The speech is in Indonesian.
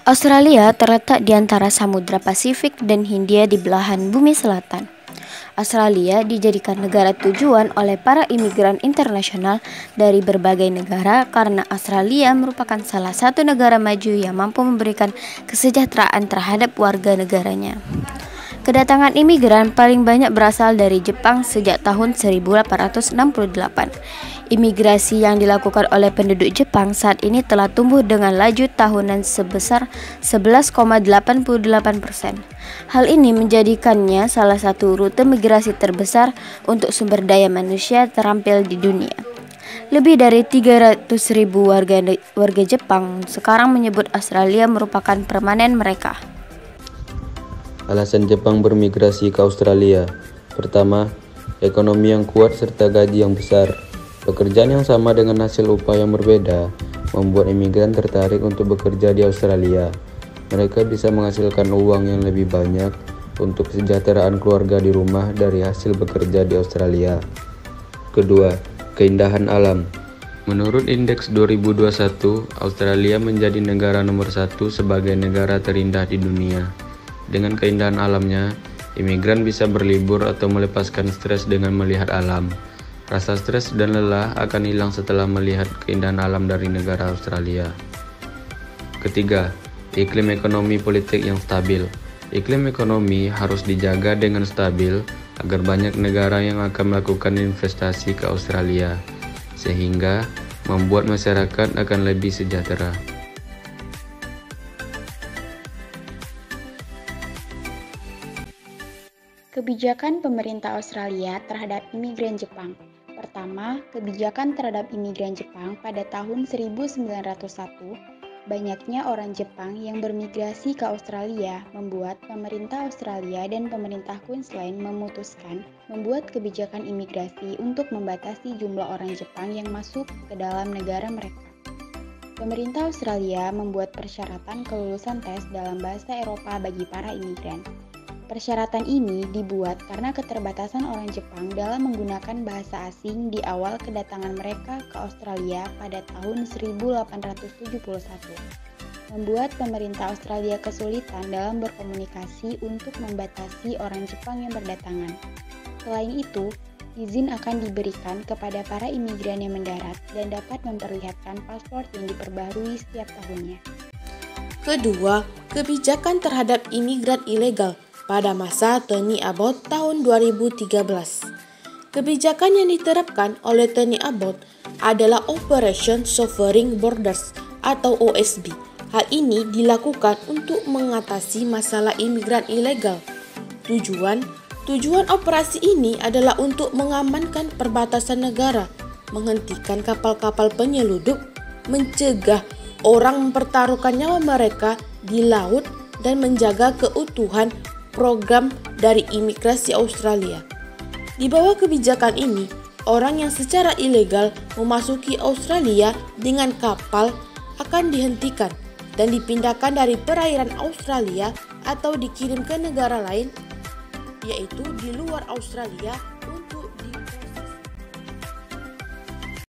Australia terletak di antara Samudra Pasifik dan Hindia di belahan bumi selatan. Australia dijadikan negara tujuan oleh para imigran internasional dari berbagai negara karena Australia merupakan salah satu negara maju yang mampu memberikan kesejahteraan terhadap warga negaranya. Kedatangan imigran paling banyak berasal dari Jepang sejak tahun 1868. Imigrasi yang dilakukan oleh penduduk Jepang saat ini telah tumbuh dengan laju tahunan sebesar 11,88%. Hal ini menjadikannya salah satu rute migrasi terbesar untuk sumber daya manusia terampil di dunia. Lebih dari 300.000 warga Jepang sekarang menyebut Australia merupakan permanen mereka. Alasan Jepang bermigrasi ke Australia. Pertama, ekonomi yang kuat serta gaji yang besar. Pekerjaan yang sama dengan hasil upah yang berbeda membuat imigran tertarik untuk bekerja di Australia. Mereka bisa menghasilkan uang yang lebih banyak untuk kesejahteraan keluarga di rumah dari hasil bekerja di Australia. Kedua, keindahan alam. Menurut Indeks 2021, Australia menjadi negara nomor 1 sebagai negara terindah di dunia. Dengan keindahan alamnya, imigran bisa berlibur atau melepaskan stres dengan melihat alam. Rasa stres dan lelah akan hilang setelah melihat keindahan alam dari negara Australia. Ketiga, iklim ekonomi politik yang stabil. Iklim ekonomi harus dijaga dengan stabil agar banyak negara yang akan melakukan investasi ke Australia, sehingga membuat masyarakat akan lebih sejahtera. Kebijakan pemerintah Australia terhadap imigran Jepang. Pertama, kebijakan terhadap imigran Jepang pada tahun 1901, banyaknya orang Jepang yang bermigrasi ke Australia membuat pemerintah Australia dan pemerintah Queensland memutuskan membuat kebijakan imigrasi untuk membatasi jumlah orang Jepang yang masuk ke dalam negara mereka. Pemerintah Australia membuat persyaratan kelulusan tes dalam bahasa Eropa bagi para imigran. Persyaratan ini dibuat karena keterbatasan orang Jepang dalam menggunakan bahasa asing di awal kedatangan mereka ke Australia pada tahun 1871, membuat pemerintah Australia kesulitan dalam berkomunikasi untuk membatasi orang Jepang yang berdatangan. Selain itu, izin akan diberikan kepada para imigran yang mendarat dan dapat memperlihatkan paspor yang diperbarui setiap tahunnya. Kedua, kebijakan terhadap imigran ilegal pada masa Tony Abbott tahun 2013. Kebijakan yang diterapkan oleh Tony Abbott adalah Operation Sovereign Borders atau OSB. Hal ini dilakukan untuk mengatasi masalah imigran ilegal. Tujuan operasi ini adalah untuk mengamankan perbatasan negara, menghentikan kapal-kapal penyeludup, mencegah orang mempertaruhkan nyawa mereka di laut, dan menjaga keutuhan program dari imigrasi Australia. Di bawah kebijakan ini, orang yang secara ilegal memasuki Australia dengan kapal akan dihentikan dan dipindahkan dari perairan Australia atau dikirim ke negara lain, yaitu di luar Australia